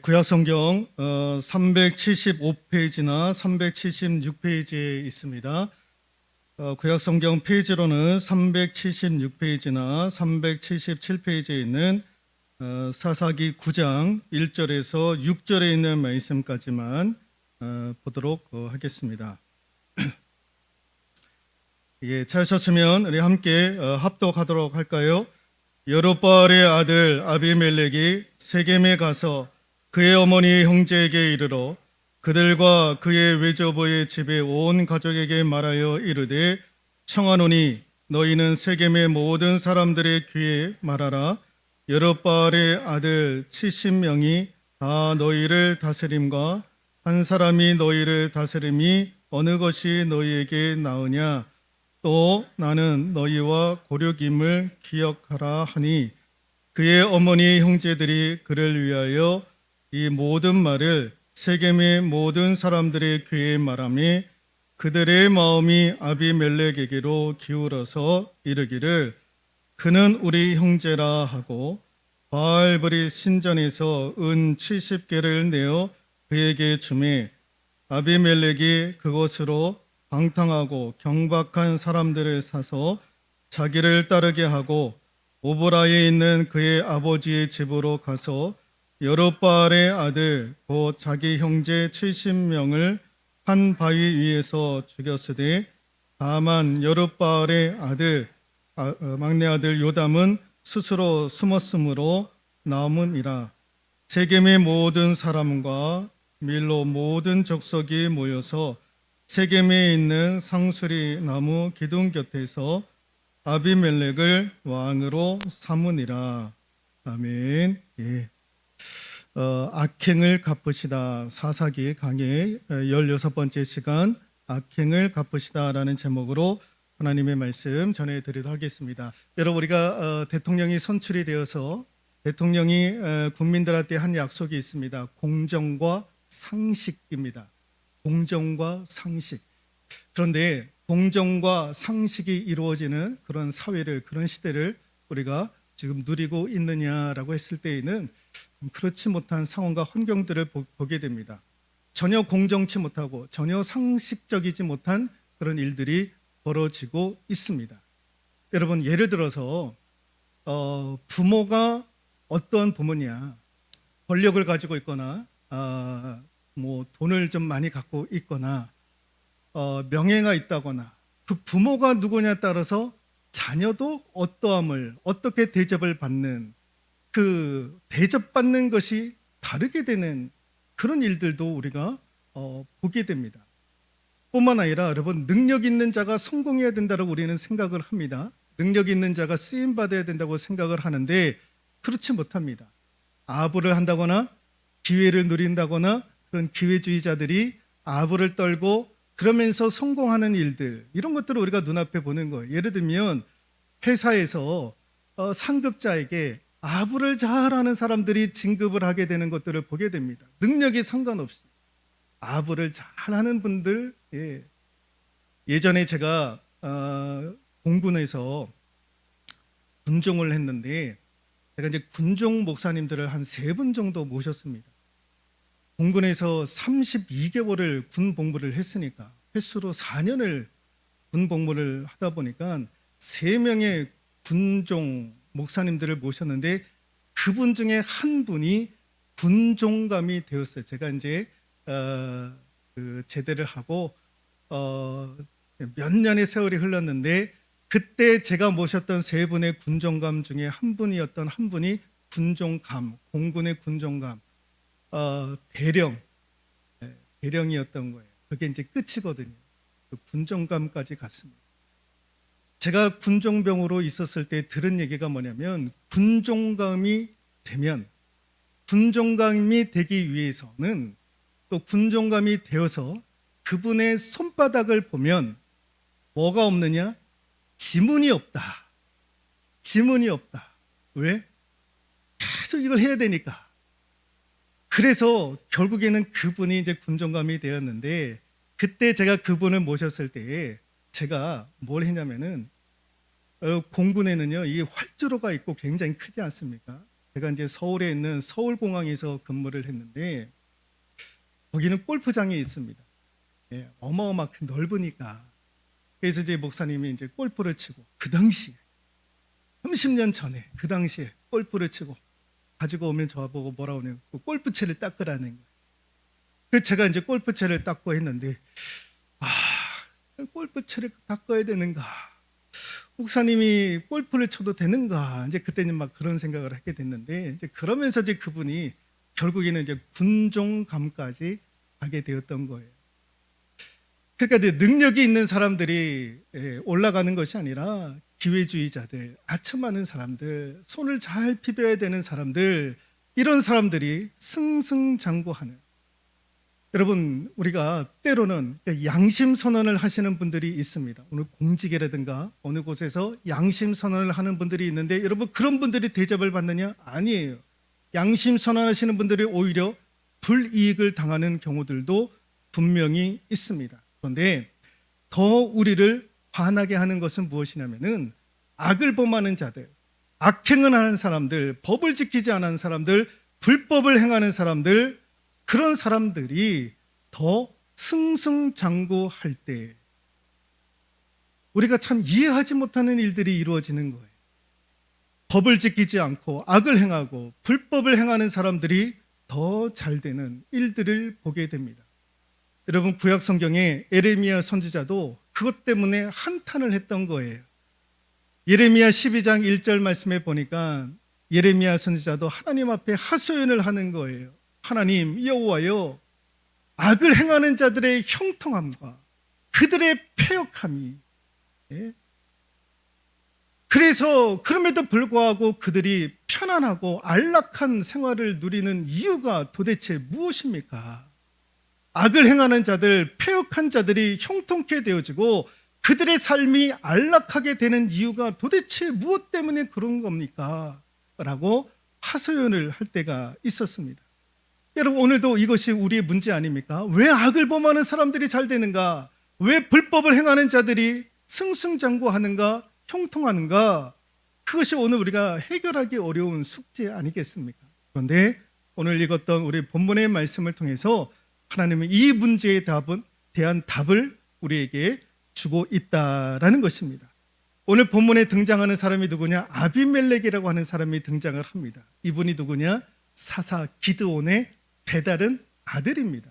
구약성경 375페이지나 376페이지에 있습니다. 구약성경 페이지로는 376페이지나 377페이지에 있는 사사기 9장 1절에서 6절에 있는 말씀까지만 보도록 하겠습니다. 찾으셨으면 우리 함께 합독하도록 할까요? 여룹바알의 아들 아비멜렉이 세겜에 가서 그의 어머니 형제에게 이르러 그들과 그의 외조부의 집에 온 가족에게 말하여 이르되 청하노니 너희는 세겜의 모든 사람들의 귀에 말하라. 여룹바알의 아들 70명이 다 너희를 다스림과 한 사람이 너희를 다스림이 어느 것이 너희에게 나으냐. 또 나는 너희와 고륙임을 기억하라 하니 그의 어머니 형제들이 그를 위하여 이 모든 말을 세겜의 모든 사람들의 귀에 말하며 그들의 마음이 아비멜렉에게로 기울어서 이르기를 그는 우리 형제라 하고 바알브릿 신전에서 은 70개를 내어 그에게 주매 아비멜렉이 그것으로 방탕하고 경박한 사람들을 사서 자기를 따르게 하고 오보라에 있는 그의 아버지의 집으로 가서 여룹바알의 아들 곧 자기 형제 70명을 한 바위 위에서 죽였으되 다만 여룹바알의 아들 막내 아들 요담은 스스로 숨었으므로 남으니라. 세겜의 모든 사람과 밀로 모든 족속이 모여서 세겜에 있는 상수리 나무 기둥 곁에서 아비멜렉을 왕으로 삼으니라. 아멘. 악행을 갚으시다. 사사기 강의 16번째 시간 악행을 갚으시다라는 제목으로 하나님의 말씀 전해드리도록 하겠습니다. 여러분, 우리가 대통령이 선출이 되어서 대통령이 국민들한테 한 약속이 있습니다. 공정과 상식입니다. 공정과 상식. 그런데 공정과 상식이 이루어지는 그런 사회를, 그런 시대를 우리가 지금 누리고 있느냐라고 했을 때에는 그렇지 못한 상황과 환경들을 보게 됩니다. 전혀 공정치 못하고 전혀 상식적이지 못한 그런 일들이 벌어지고 있습니다. 여러분, 예를 들어서 부모가 어떠한 부모냐, 권력을 가지고 있거나 돈을 좀 많이 갖고 있거나 명예가 있다거나 그 부모가 누구냐에 따라서 자녀도 어떠함을 어떻게 대접을 받는 그 대접받는 것이 다르게 되는 그런 일들도 우리가 보게 됩니다. 뿐만 아니라 여러분, 능력 있는 자가 성공해야 된다고 우리는 생각을 합니다. 능력 있는 자가 쓰임 받아야 된다고 생각을 하는데 그렇지 못합니다. 아부를 한다거나 기회를 누린다거나 그런 기회주의자들이 아부를 떨고 그러면서 성공하는 일들, 이런 것들을 우리가 눈앞에 보는 거예요. 예를 들면 회사에서 상급자에게 아부를 잘하는 사람들이 진급을 하게 되는 것들을 보게 됩니다. 능력이 상관없이 아부를 잘하는 분들. 예전에 제가 공군에서 군종을 했는데 제가 이제 군종 목사님들을 한 3분 정도 모셨습니다. 공군에서 32개월을 군 복무를 했으니까 횟수로 4년을 군 복무를 하다 보니까 3명의 군종 목사님들을 모셨는데 그분 중에 한 분이 군종감이 되었어요. 제가 이제 제대를 하고 몇 년의 세월이 흘렀는데 그때 제가 모셨던 3분의 군종감 중에 한 분이었던 한 분이 군종감, 공군의 군종감 대령이었던 거예요. 그게 이제 끝이거든요. 그 군종감까지 갔습니다. 제가 군종병으로 있었을 때 들은 얘기가 뭐냐면 군종감이 되기 위해서는 또 군종감이 되어서 그분의 손바닥을 보면 뭐가 없느냐? 지문이 없다. 지문이 없다. 왜? 계속 이걸 해야 되니까. 그래서 결국에는 그분이 이제 군종감이 되었는데 그때 제가 그분을 모셨을 때 제가 뭘 했냐면은 공군에는요, 이 활주로가 있고 굉장히 크지 않습니까? 제가 이제 서울에 있는 서울공항에서 근무를 했는데 거기는 골프장이 있습니다. 예, 어마어마하게 넓으니까. 그래서 이제 목사님이 이제 골프를 치고 그 당시에 30년 전에 그 당시에 골프를 치고 가지고 오면 저보고 뭐라고 하냐면 그 골프채를 닦으라는 거예요. 그 제가 이제 골프채를 닦고 했는데 골프채를 닦아야 되는가? 목사님이 골프를 쳐도 되는가? 이제 그때는 막 그런 생각을 하게 됐는데 이제 그러면서 이제 그분이 결국에는 이제 군종감까지 가게 되었던 거예요. 그러니까 이제 능력이 있는 사람들이 올라가는 것이 아니라 기회주의자들, 아첨하는 사람들, 손을 잘 비벼야 되는 사람들, 이런 사람들이 승승장구하는. 여러분, 우리가 때로는 양심 선언을 하시는 분들이 있습니다. 오늘 공직이라든가 어느 곳에서 양심 선언을 하는 분들이 있는데 여러분, 그런 분들이 대접을 받느냐? 아니에요. 양심 선언하시는 분들이 오히려 불이익을 당하는 경우들도 분명히 있습니다. 그런데 더 우리를 화나게 하는 것은 무엇이냐면은 악을 범하는 자들, 악행을 하는 사람들, 법을 지키지 않은 사람들, 불법을 행하는 사람들, 그런 사람들이 더 승승장구할 때 우리가 참 이해하지 못하는 일들이 이루어지는 거예요. 법을 지키지 않고 악을 행하고 불법을 행하는 사람들이 더 잘 되는 일들을 보게 됩니다. 여러분, 구약 성경에 예레미야 선지자도 그것 때문에 한탄을 했던 거예요. 예레미야 12장 1절 말씀에 보니까 예레미야 선지자도 하나님 앞에 하소연을 하는 거예요. 하나님, 여호와여, 악을 행하는 자들의 형통함과 그들의 패역함이, 그래서 그럼에도 불구하고 그들이 편안하고 안락한 생활을 누리는 이유가 도대체 무엇입니까? 악을 행하는 자들, 패역한 자들이 형통케 되어지고 그들의 삶이 안락하게 되는 이유가 도대체 무엇 때문에 그런 겁니까? 라고 하소연을 할 때가 있었습니다. 여러분, 오늘도 이것이 우리의 문제 아닙니까? 왜 악을 범하는 사람들이 잘 되는가? 왜 불법을 행하는 자들이 승승장구하는가? 형통하는가? 그것이 오늘 우리가 해결하기 어려운 숙제 아니겠습니까? 그런데 오늘 읽었던 우리 본문의 말씀을 통해서 하나님은 이 문제에 대한 답을 우리에게 주고 있다라는 것입니다. 오늘 본문에 등장하는 사람이 누구냐? 아비멜렉이라고 하는 사람이 등장을 합니다. 이분이 누구냐? 사사 기드온의 배다른 아들입니다.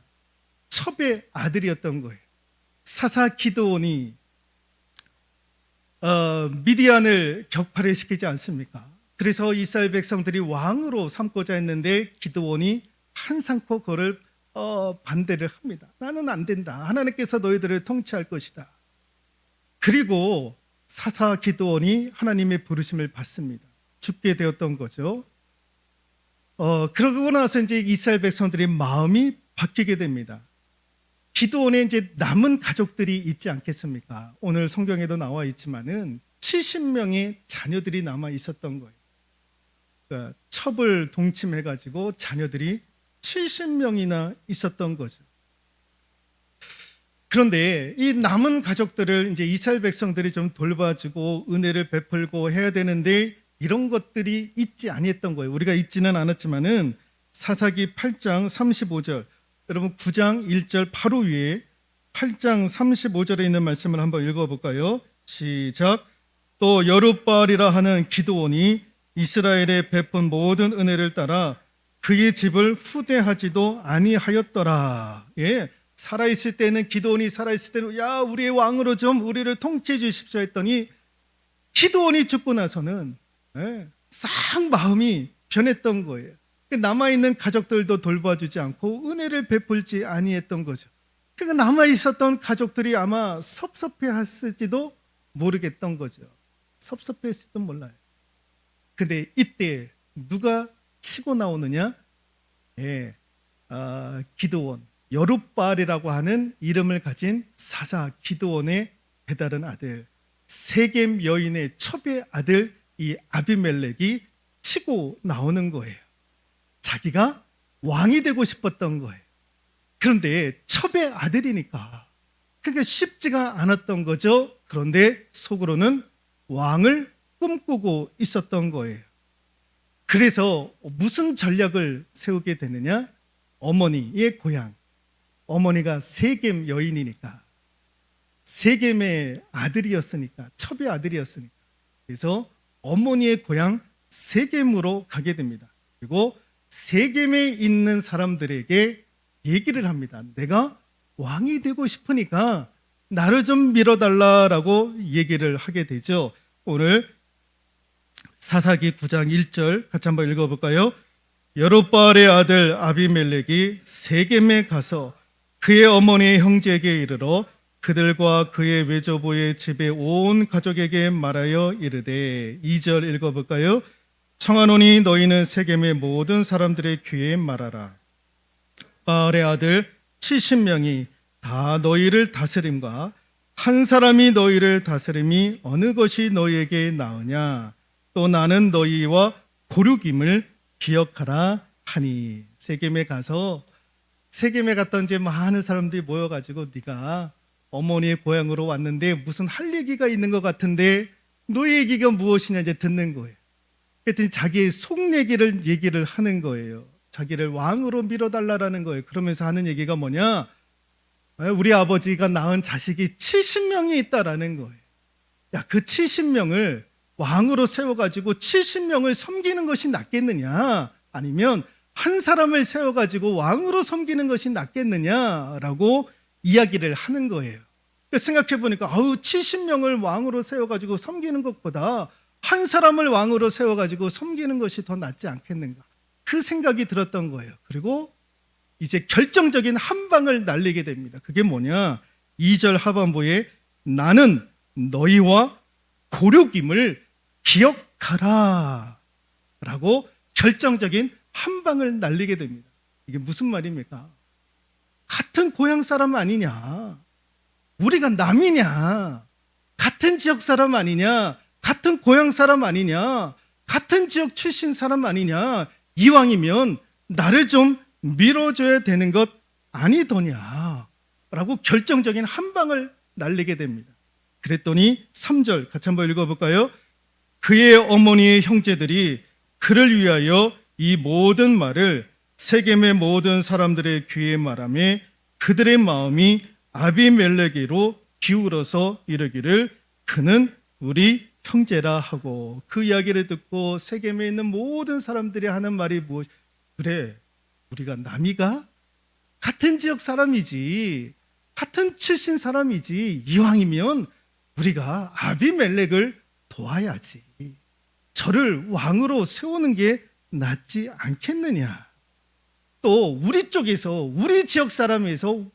첩의 아들이었던 거예요. 사사 기드온이 미디안을 격파를 시키지 않습니까? 그래서 이스라엘 백성들이 왕으로 삼고자 했는데 기드온이 한상코 그를 반대를 합니다. 나는 안 된다. 하나님께서 너희들을 통치할 것이다. 그리고 사사 기드온이 하나님의 부르심을 받습니다. 죽게 되었던 거죠. 그러고 나서 이제 이스라엘 백성들의 마음이 바뀌게 됩니다. 기드온에 이제 남은 가족들이 있지 않겠습니까? 오늘 성경에도 나와 있지만은 70명의 자녀들이 남아 있었던 거예요. 그러니까 첩을 동침해가지고 자녀들이 70명이나 있었던 거죠. 그런데 이 남은 가족들을 이제 이스라엘 백성들이 좀 돌봐주고 은혜를 베풀고 해야 되는데 이런 것들이 있지 아니했던 거예요. 우리가 있지는 않았지만은 사사기 8장 35절, 여러분 9장 1절 바로 위에 8장 35절에 있는 말씀을 한번 읽어볼까요? 시작. 또 여룻바알이라 하는 기드온이 이스라엘에 베푼 모든 은혜를 따라 그의 집을 후대하지도 아니하였더라. 예, 살아있을 때는 기드온이 살아있을 때는 야 우리의 왕으로 좀 우리를 통치해 주십시오 했더니 기드온이 죽고 나서는 싹 마음이 변했던 거예요. 남아있는 가족들도 돌봐주지 않고 은혜를 베풀지 아니했던 거죠. 그러니까 남아있었던 가족들이 아마 섭섭해했을지도 모르겠던 거죠. 섭섭했을지도 몰라요. 근데 이때 누가 치고 나오느냐? 기드온, 여룻바알이라고 하는 이름을 가진 사사 기드온의 배다른 아들, 세겜 여인의 첩의 아들 이 아비멜렉이 치고 나오는 거예요. 자기가 왕이 되고 싶었던 거예요. 그런데 첩의 아들이니까 그게 쉽지가 않았던 거죠. 그런데 속으로는 왕을 꿈꾸고 있었던 거예요. 그래서 무슨 전략을 세우게 되느냐? 어머니의 고향. 어머니가 세겜 여인이니까, 세겜의 아들이었으니까, 첩의 아들이었으니까. 그래서 어머니의 고향 세겜으로 가게 됩니다. 그리고 세겜에 있는 사람들에게 얘기를 합니다. 내가 왕이 되고 싶으니까 나를 좀 밀어달라라고 얘기를 하게 되죠. 오늘 사사기 9장 1절 같이 한번 읽어볼까요? 여룻바알의 아들 아비멜렉이 세겜에 가서 그의 어머니의 형제에게 이르러 그들과 그의 외조부의 집에 온 가족에게 말하여 이르되, 2절 읽어볼까요? 청하노니 너희는 세겜의 모든 사람들의 귀에 말하라. 바알의 아들 70명이 다 너희를 다스림과 한 사람이 너희를 다스림이 어느 것이 너희에게 나으냐? 또 나는 너희와 고륙임을 기억하라 하니. 세겜에 갔던 이제 많은 사람들이 모여가지고 네가 어머니의 고향으로 왔는데 무슨 할 얘기가 있는 것 같은데 너희 얘기가 무엇이냐 이제 듣는 거예요. 그랬더니 자기의 속 얘기를 하는 거예요. 자기를 왕으로 밀어달라는 거예요. 그러면서 하는 얘기가 뭐냐? 우리 아버지가 낳은 자식이 70명이 있다라는 거예요. 야, 그 70명을 왕으로 세워가지고 70명을 섬기는 것이 낫겠느냐? 아니면 한 사람을 세워가지고 왕으로 섬기는 것이 낫겠느냐라고 이야기를 하는 거예요. 생각해보니까 70명을 왕으로 세워가지고 섬기는 것보다 한 사람을 왕으로 세워가지고 섬기는 것이 더 낫지 않겠는가, 그 생각이 들었던 거예요. 그리고 이제 결정적인 한 방을 날리게 됩니다. 그게 뭐냐? 2절 하반부에 나는 너희와 고륙임을 기억하라 라고 결정적인 한 방을 날리게 됩니다. 이게 무슨 말입니까? 같은 고향 사람 아니냐? 우리가 남이냐? 같은 지역 사람 아니냐? 같은 고향 사람 아니냐? 같은 지역 출신 사람 아니냐? 이왕이면 나를 좀 밀어줘야 되는 것 아니더냐? 라고 결정적인 한 방을 날리게 됩니다. 그랬더니 3절 같이 한번 읽어볼까요? 그의 어머니의 형제들이 그를 위하여 이 모든 말을 세겜의 모든 사람들의 귀에 말하며 그들의 마음이 아비멜렉에게로 기울어서 이르기를 그는 우리 형제라 하고. 그 이야기를 듣고 세겜에 있는 모든 사람들이 하는 말이 무엇? 그래, 우리가 남이가? 같은 지역 사람이지, 같은 출신 사람이지, 이왕이면 우리가 아비멜렉을 도와야지, 저를 왕으로 세우는 게 낫지 않겠느냐. 또 우리 쪽에서, 우리 지역 사람에서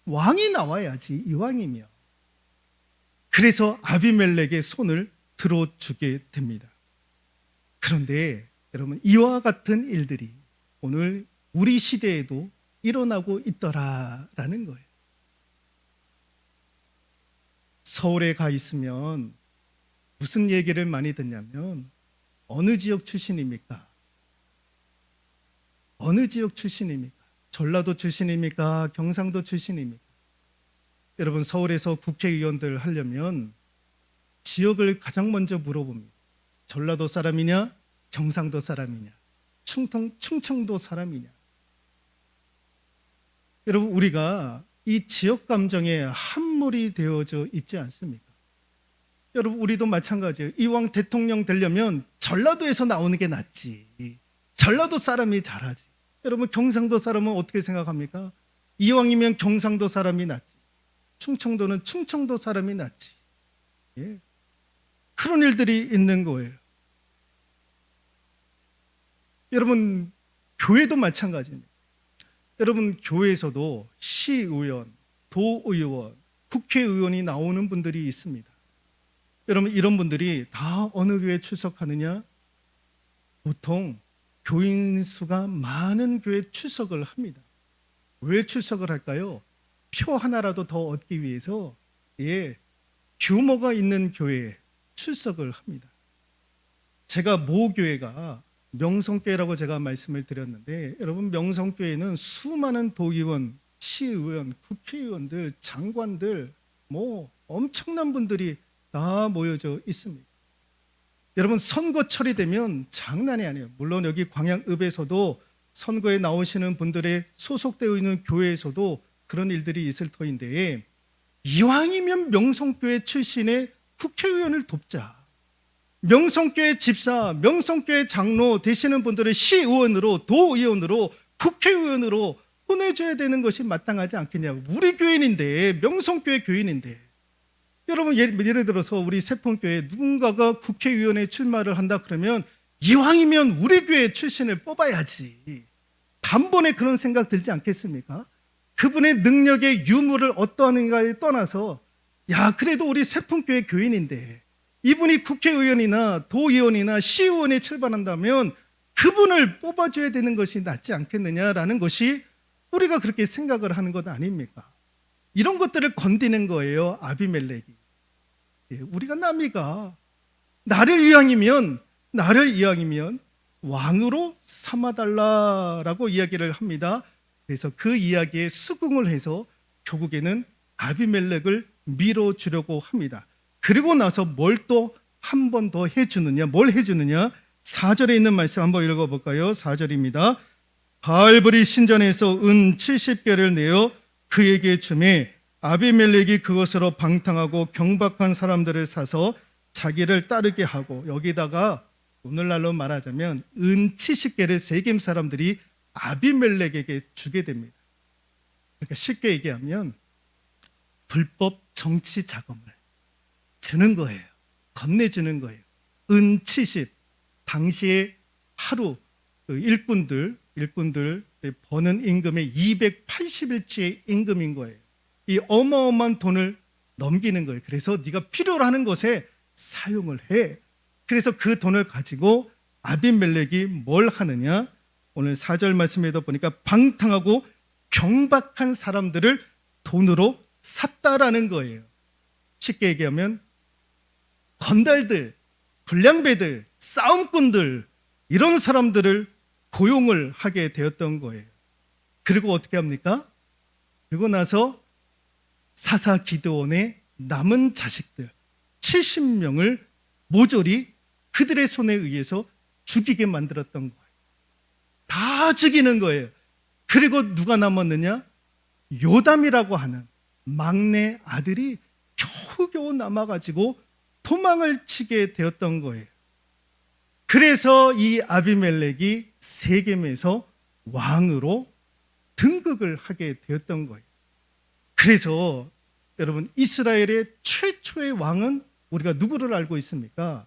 왕이 나와야지, 이왕이면. 그래서 아비멜렉의 손을 들어주게 됩니다. 그런데 여러분, 이와 같은 일들이 오늘 우리 시대에도 일어나고 있더라라는 거예요. 서울에 가 있으면 무슨 얘기를 많이 듣냐면, 어느 지역 출신입니까? 어느 지역 출신입니까? 전라도 출신입니까? 경상도 출신입니까? 여러분, 서울에서 국회의원들 하려면 지역을 가장 먼저 물어봅니다. 전라도 사람이냐? 경상도 사람이냐? 충청도 사람이냐? 여러분, 우리가 이 지역 감정에 함몰이 되어져 있지 않습니까? 여러분, 우리도 마찬가지예요. 이왕 대통령 되려면 전라도에서 나오는 게 낫지, 전라도 사람이 잘하지. 여러분, 경상도 사람은 어떻게 생각합니까? 이왕이면 경상도 사람이 낫지, 충청도는 충청도 사람이 낫지. 예. 그런 일들이 있는 거예요. 여러분, 교회도 마찬가지입니다. 여러분, 교회에서도 시의원, 도의원, 국회의원이 나오는 분들이 있습니다. 여러분, 이런 분들이 다 어느 교회에 출석하느냐? 보통 교인 수가 많은 교회에 출석을 합니다. 왜 출석을 할까요? 표 하나라도 더 얻기 위해서, 규모가 있는 교회에 출석을 합니다. 제가 모 교회가 명성교회라고 제가 말씀을 드렸는데, 여러분, 명성교회는 수많은 도의원, 시의원, 국회의원들, 장관들, 엄청난 분들이 다 모여져 있습니다. 여러분 선거철이 되면 장난이 아니에요. 물론 여기 광양읍에서도 선거에 나오시는 분들의 소속되어 있는 교회에서도 그런 일들이 있을 터인데, 이왕이면 명성교회 출신의 국회의원을 돕자. 명성교회 집사, 명성교회 장로 되시는 분들을 시의원으로, 도의원으로, 국회의원으로 보내줘야 되는 것이 마땅하지 않겠냐고. 우리 교인인데, 명성교회 교인인데. 여러분 예를 들어서 우리 세폰교회 누군가가 국회의원에 출마를 한다 그러면 이왕이면 우리 교회 출신을 뽑아야지. 단번에 그런 생각 들지 않겠습니까? 그분의 능력의 유무를 어떠한가에 떠나서, 야, 그래도 우리 세폰교회 교인인데 이분이 국회의원이나 도의원이나 시의원에 출마한다면 그분을 뽑아줘야 되는 것이 낫지 않겠느냐라는 것이 우리가 그렇게 생각을 하는 것 아닙니까? 이런 것들을 건드는 거예요, 아비멜렉이. 우리가 남이가 나를 이왕이면 왕으로 삼아달라라고 이야기를 합니다. 그래서 그 이야기에 수긍을 해서 결국에는 아비멜렉을 밀어주려고 합니다. 그리고 나서 뭘 또 한 번 더 해주느냐, 뭘 해주느냐? 4절에 있는 말씀 한번 읽어볼까요? 4절입니다. 바알브리 신전에서 은 70개를 내어 그에게 주매 아비멜렉이 그것으로 방탕하고 경박한 사람들을 사서 자기를 따르게 하고, 여기다가 오늘날로 말하자면 은 70개를 세겜 사람들이 아비멜렉에게 주게 됩니다. 그러니까 쉽게 얘기하면 불법 정치 자금을 주는 거예요. 건네주는 거예요. 은 70. 당시에 하루 일꾼들 버는 임금의 280일치의 임금인 거예요. 이 어마어마한 돈을 넘기는 거예요. 그래서 네가 필요로 하는 것에 사용을 해. 그래서 그 돈을 가지고 아비멜렉이 뭘 하느냐? 오늘 4절 말씀에도 보니까 방탕하고 경박한 사람들을 돈으로 샀다라는 거예요. 쉽게 얘기하면 건달들, 불량배들, 싸움꾼들, 이런 사람들을 고용을 하게 되었던 거예요. 그리고 어떻게 합니까? 그리고 나서 사사 기드온의 남은 자식들 70명을 모조리 그들의 손에 의해서 죽이게 만들었던 거예요. 다 죽이는 거예요. 그리고 누가 남았느냐? 요담이라고 하는 막내 아들이 겨우겨우 남아가지고 도망을 치게 되었던 거예요. 그래서 이 아비멜렉이 세겜에서 왕으로 등극을 하게 되었던 거예요. 그래서 여러분, 이스라엘의 최초의 왕은 우리가 누구를 알고 있습니까?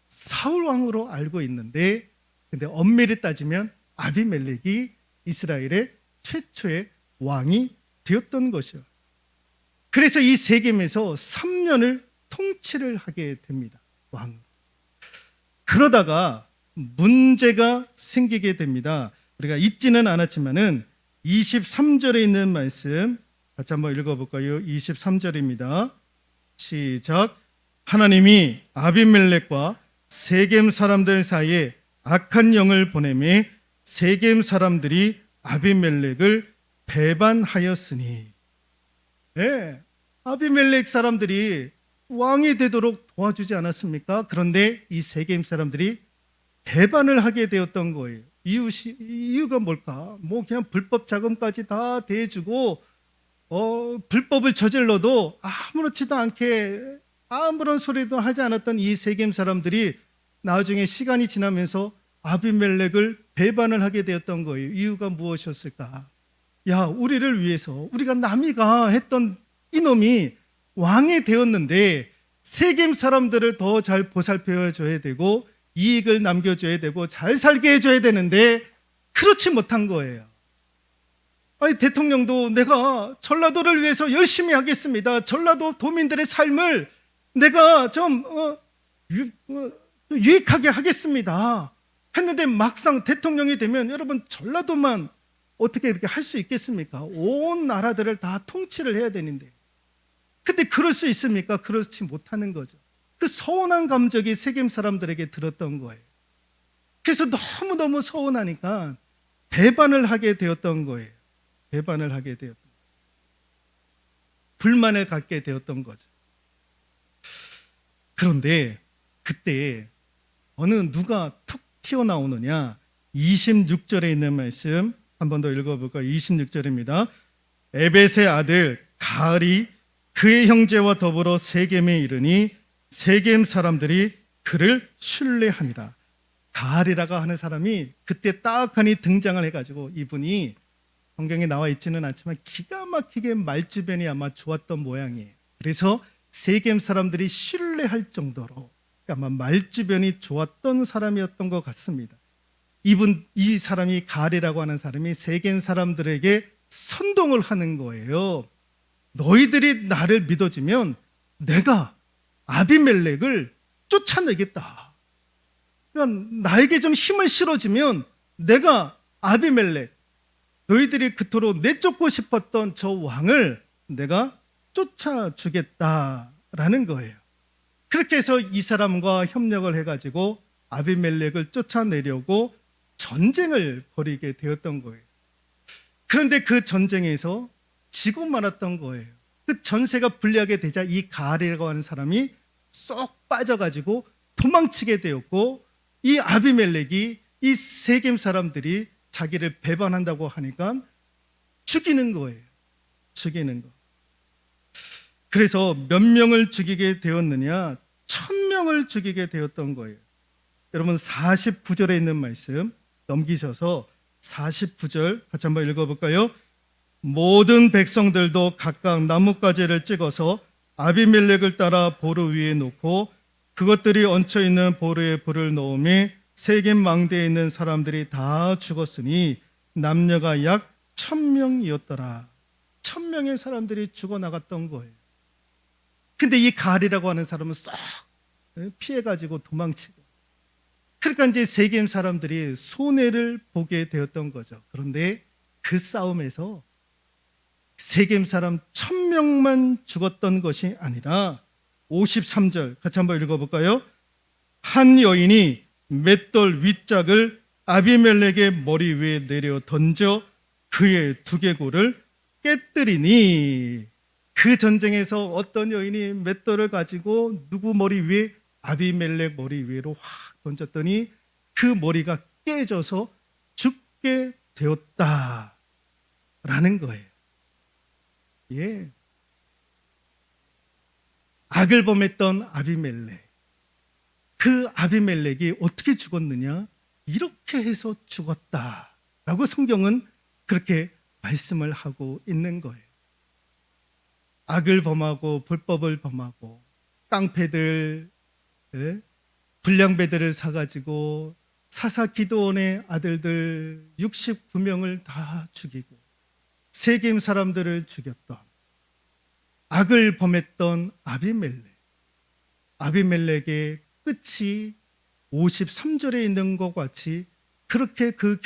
사울 왕으로 알고 있는데, 근데 엄밀히 따지면 아비멜렉이 이스라엘의 최초의 왕이 되었던 것이요. 그래서 이 세겜에서 3년을 통치를 하게 됩니다. 왕. 그러다가 문제가 생기게 됩니다. 우리가 잊지는 않았지만은 23절에 있는 말씀 같이 한번 읽어볼까요? 23절입니다. 시작. 하나님이 아비멜렉과 세겜 사람들 사이에 악한 영을 보내매 세겜 사람들이 아비멜렉을 배반하였으니. 네, 아비멜렉 사람들이 왕이 되도록 도와주지 않았습니까? 그런데 이 세겜 사람들이 배반을 하게 되었던 거예요. 이유가 뭘까? 뭐 그냥 불법 자금까지 다 대주고 불법을 저질러도 아무렇지도 않게 아무런 소리도 하지 않았던 이 세겜 사람들이 나중에 시간이 지나면서 아비멜렉을 배반을 하게 되었던 거예요. 이유가 무엇이었을까? 야, 우리를 위해서 우리가 남이가 했던 이놈이 왕이 되었는데 세겜 사람들을 더 잘 보살펴 줘야 되고 이익을 남겨줘야 되고 잘 살게 해줘야 되는데 그렇지 못한 거예요. 아니, 대통령도 내가 전라도를 위해서 열심히 하겠습니다. 전라도 도민들의 삶을 내가 좀 유익하게 하겠습니다 했는데 막상 대통령이 되면 여러분, 전라도만 어떻게 이렇게 할 수 있겠습니까? 온 나라들을 다 통치를 해야 되는데. 근데 그럴 수 있습니까? 그렇지 못하는 거죠. 그 서운한 감정이 세겜 사람들에게 들었던 거예요. 그래서 너무너무 서운하니까 배반을 하게 되었던 거예요. 배반을 하게 되었던 거예요. 불만을 갖게 되었던 거죠. 그런데 그때 어느 누가 툭 튀어나오느냐. 26절에 있는 말씀 한 번 더 읽어볼까요? 26절입니다. 에벳의 아들 가알이 그의 형제와 더불어 세겜에 이르니 세겜 사람들이 그를 신뢰하니라. 가알이라고 하는 사람이 그때 딱하니 등장을 해가지고, 이분이 성경에 나와 있지는 않지만 기가 막히게 말주변이 아마 좋았던 모양이에요. 그래서 세겜 사람들이 신뢰할 정도로 아마 말주변이 좋았던 사람이었던 것 같습니다. 이 사람이 가알이라고 하는 사람이 세겜 사람들에게 선동을 하는 거예요. 너희들이 나를 믿어주면 내가 아비멜렉을 쫓아내겠다. 그러니까 나에게 좀 힘을 실어주면 내가 아비멜렉, 너희들이 그토록 내쫓고 싶었던 저 왕을 내가 쫓아주겠다라는 거예요. 그렇게 해서 이 사람과 협력을 해가지고 아비멜렉을 쫓아내려고 전쟁을 벌이게 되었던 거예요. 그런데 그 전쟁에서 지고 말았던 거예요. 그 전세가 불리하게 되자 이 가알이라고 하는 사람이 쏙 빠져가지고 도망치게 되었고, 이 아비멜렉이 이 세겜 사람들이 자기를 배반한다고 하니까 죽이는 거예요. 죽이는 거. 그래서 몇 명을 죽이게 되었느냐? 1000명을 죽이게 되었던 거예요. 여러분 49절에 있는 말씀 넘기셔서 49절 같이 한번 읽어볼까요? 모든 백성들도 각각 나뭇가지를 찍어서 아비멜렉을 따라 보루 위에 놓고 그것들이 얹혀있는 보루에 불을 넣으며 세겜 망대에 있는 사람들이 다 죽었으니 남녀가 약 1000명이었더라. 1000명의 사람들이 죽어나갔던 거예요. 근데 이 가알이라고 하는 사람은 싹 피해가지고 도망치고, 그러니까 이제 세겜 사람들이 손해를 보게 되었던 거죠. 그런데 그 싸움에서 세겜 사람 1000명만 죽었던 것이 아니라 53절 같이 한번 읽어볼까요? 한 여인이 맷돌 윗짝을 아비멜렉의 머리 위에 내려 던져 그의 두개골을 깨뜨리니, 그 전쟁에서 어떤 여인이 맷돌을 가지고 누구 머리 위에, 아비멜렉 머리 위로 확 던졌더니 그 머리가 깨져서 죽게 되었다라는 거예요. 예. 악을 범했던 아비멜렉, 그 아비멜렉이 어떻게 죽었느냐? 이렇게 해서 죽었다라고 성경은 그렇게 말씀을 하고 있는 거예요. 악을 범하고 불법을 범하고 깡패들, 불량배들을 사가지고 사사 기드온의 아들들 69명을 다 죽이고 세겜 사람들을 죽였던, 악을 범했던 아비멜렉의 끝이 53절에 있는 것 같이 그렇게 그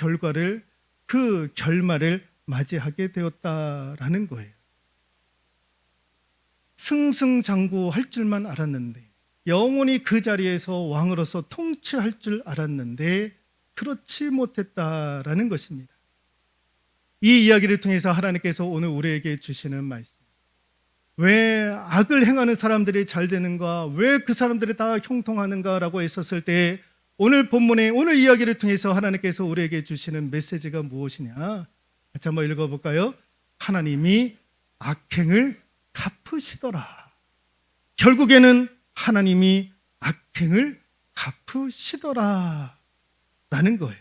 결말을 맞이하게 되었다라는 거예요. 승승장구할 줄만 알았는데, 영원히 그 자리에서 왕으로서 통치할 줄 알았는데 그렇지 못했다라는 것입니다. 이 이야기를 통해서 하나님께서 오늘 우리에게 주시는 말씀, 왜 악을 행하는 사람들이 잘 되는가, 왜 그 사람들이 다 형통하는가라고 했었을 때, 오늘 본문의 오늘 이야기를 통해서 하나님께서 우리에게 주시는 메시지가 무엇이냐? 같이 한번 읽어볼까요? 하나님이 악행을 갚으시더라. 결국에는 하나님이 악행을 갚으시더라 라는 거예요.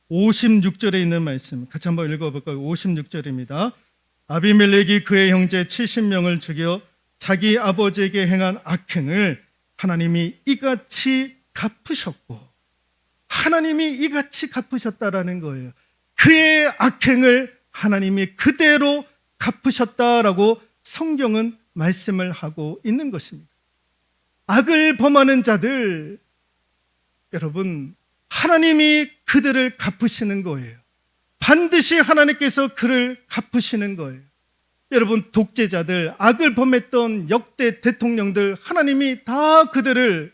56절에 있는 말씀 같이 한번 읽어볼까요? 56절입니다. 아비멜렉이 그의 형제 70명을 죽여 자기 아버지에게 행한 악행을 하나님이 이같이 갚으셨고, 하나님이 이같이 갚으셨다라는 거예요. 그의 악행을 하나님이 그대로 갚으셨다라고 성경은 말씀을 하고 있는 것입니다. 악을 범하는 자들, 여러분, 하나님이 그들을 갚으시는 거예요. 반드시 하나님께서 그를 갚으시는 거예요. 여러분, 독재자들, 악을 범했던 역대 대통령들, 하나님이 다 그들을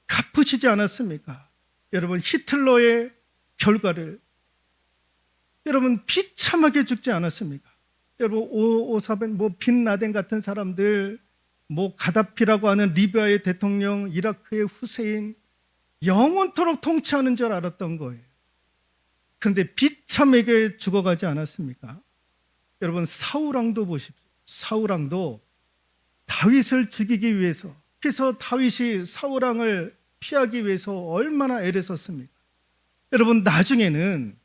갚으시지 않았습니까? 여러분, 히틀러의 결과를 여러분 비참하게 죽지 않았습니까? 여러분, 오사벤, 빈 라덴 같은 사람들, 가다피라고 하는 리비아의 대통령, 이라크의 후세인, 영원토록 통치하는 줄 알았던 거예요. 그런데 비참하게 죽어가지 않았습니까? 여러분, 사울왕도 보십시오. 사울왕도 다윗을 죽이기 위해서, 그래서 다윗이 사울왕을 피하기 위해서 얼마나 애를 썼습니까? 여러분, 나중에는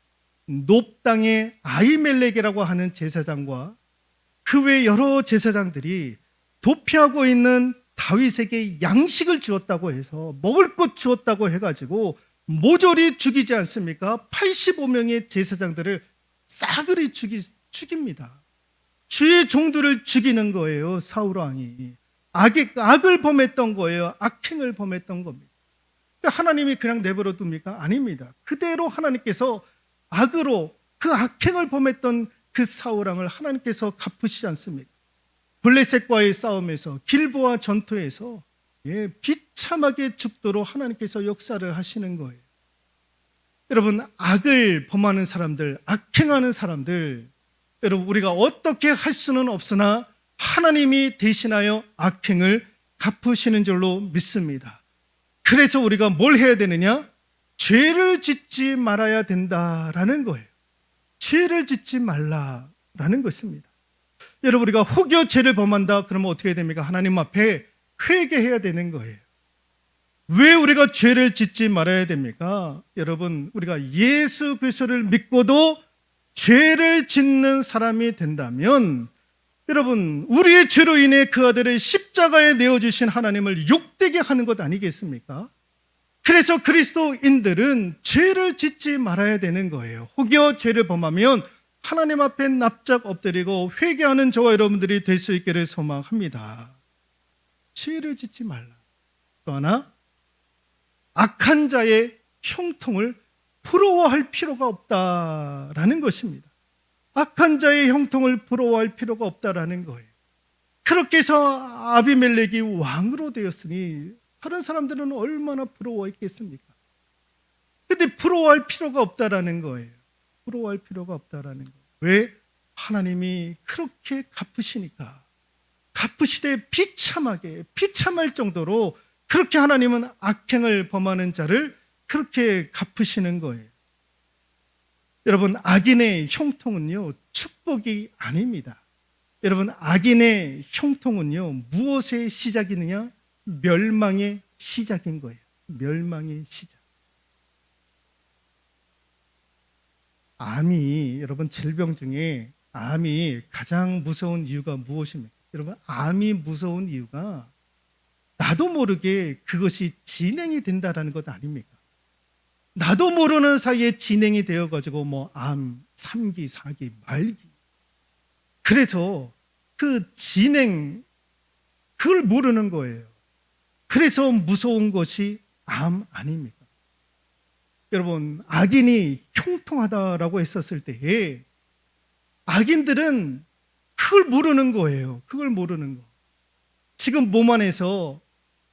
놉 땅의 아히멜렉이라고 하는 제사장과 그 외 여러 제사장들이 도피하고 있는 다윗에게 양식을 주었다고 해서, 먹을 것 주었다고 해가지고 모조리 죽이지 않습니까? 85명의 제사장들을 싸그리 죽입니다. 주의 종들을 죽이는 거예요. 사울 왕이 악을 범했던 거예요. 악행을 범했던 겁니다. 하나님이 그냥 내버려 둡니까? 아닙니다. 그대로 하나님께서 악으로 그 악행을 범했던 그 사울 왕을 하나님께서 갚으시지 않습니까? 블레셋과의 싸움에서, 길보아 전투에서 비참하게 죽도록 하나님께서 역사를 하시는 거예요. 여러분, 악을 범하는 사람들, 악행하는 사람들, 여러분, 우리가 어떻게 할 수는 없으나 하나님이 대신하여 악행을 갚으시는 줄로 믿습니다. 그래서 우리가 뭘 해야 되느냐? 죄를 짓지 말아야 된다라는 거예요. 죄를 짓지 말라라는 것입니다. 여러분, 우리가 혹여 죄를 범한다 그러면 어떻게 됩니까? 하나님 앞에 회개해야 되는 거예요. 왜 우리가 죄를 짓지 말아야 됩니까? 여러분, 우리가 예수 그리스도를 믿고도 죄를 짓는 사람이 된다면, 여러분, 우리의 죄로 인해 그 아들을 십자가에 내어주신 하나님을 욕되게 하는 것 아니겠습니까? 그래서 그리스도인들은 죄를 짓지 말아야 되는 거예요. 혹여 죄를 범하면 하나님 앞에 납작 엎드리고 회개하는 저와 여러분들이 될 수 있기를 소망합니다. 죄를 짓지 말라. 또 하나, 악한 자의 형통을 부러워할 필요가 없다라는 것입니다. 악한 자의 형통을 부러워할 필요가 없다라는 거예요. 그렇게 해서 아비멜렉이 왕으로 되었으니 다른 사람들은 얼마나 부러워했겠습니까? 근데 부러워할 필요가 없다라는 거예요. 부러워할 필요가 없다라는 거예요. 왜? 하나님이 그렇게 갚으시니까. 갚으시되 비참할 정도로 그렇게 하나님은 악행을 범하는 자를 그렇게 갚으시는 거예요. 여러분, 악인의 형통은요, 축복이 아닙니다. 여러분, 악인의 형통은요, 무엇의 시작이느냐? 멸망의 시작인 거예요. 멸망의 시작. 암이, 여러분, 질병 중에 암이 가장 무서운 이유가 무엇입니까? 여러분, 암이 무서운 이유가 나도 모르게 그것이 진행이 된다라는 것 아닙니까? 나도 모르는 사이에 진행이 되어가지고 암, 3기, 4기, 말기. 그래서 그 진행, 그걸 모르는 거예요. 그래서 무서운 것이 암 아닙니까? 여러분, 악인이 형통하다라고 했었을 때에 악인들은 그걸 모르는 거예요. 그걸 모르는 거. 지금 몸 안에서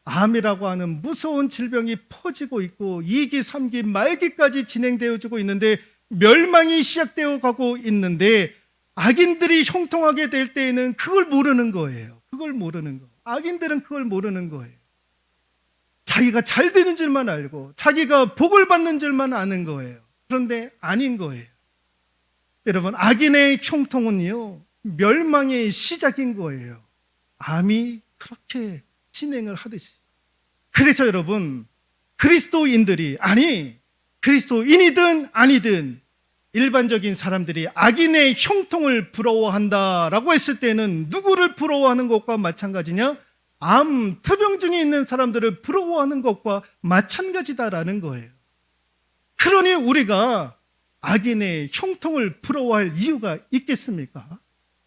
암이라고 하는 무서운 질병이 퍼지고 있고 2기, 3기, 말기까지 진행되어지고 있는데 멸망이 시작되어 가고 있는데 악인들이 형통하게 될 때에는 그걸 모르는 거예요. 그걸 모르는 거. 악인들은 그걸 모르는 거예요. 자기가 잘 되는 줄만 알고 자기가 복을 받는 줄만 아는 거예요. 그런데 아닌 거예요. 여러분, 악인의 형통은요, 멸망의 시작인 거예요. 암이 그렇게 진행을 하듯이. 그래서 여러분, 그리스도인들이, 아니 그리스도인이든 아니든 일반적인 사람들이 악인의 형통을 부러워한다라고 했을 때는 누구를 부러워하는 것과 마찬가지냐? 암, 투병증이 있는 사람들을 부러워하는 것과 마찬가지다라는 거예요. 그러니 우리가 악인의 형통을 부러워할 이유가 있겠습니까?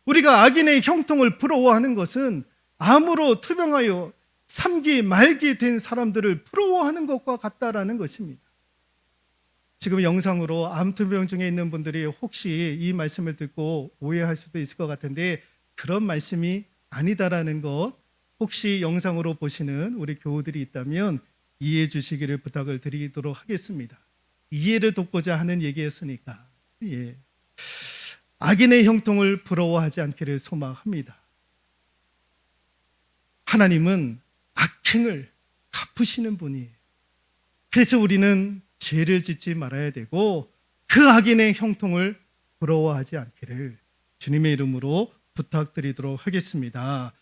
우리가 악인의 형통을 부러워하는 것은 암으로 투병하여 3기, 말기 된 사람들을 부러워하는 것과 같다라는 것입니다. 지금 영상으로 암투병증에 있는 분들이 혹시 이 말씀을 듣고 오해할 수도 있을 것 같은데 그런 말씀이 아니다라는 것, 혹시 영상으로 보시는 우리 교우들이 있다면 이해해 주시기를 부탁을 드리도록 하겠습니다. 이해를 돕고자 하는 얘기였으니까. 악인의 형통을 부러워하지 않기를 소망합니다. 하나님은 악행을 갚으시는 분이에요. 그래서 우리는 죄를 짓지 말아야 되고 그 악인의 형통을 부러워하지 않기를 주님의 이름으로 부탁드리도록 하겠습니다.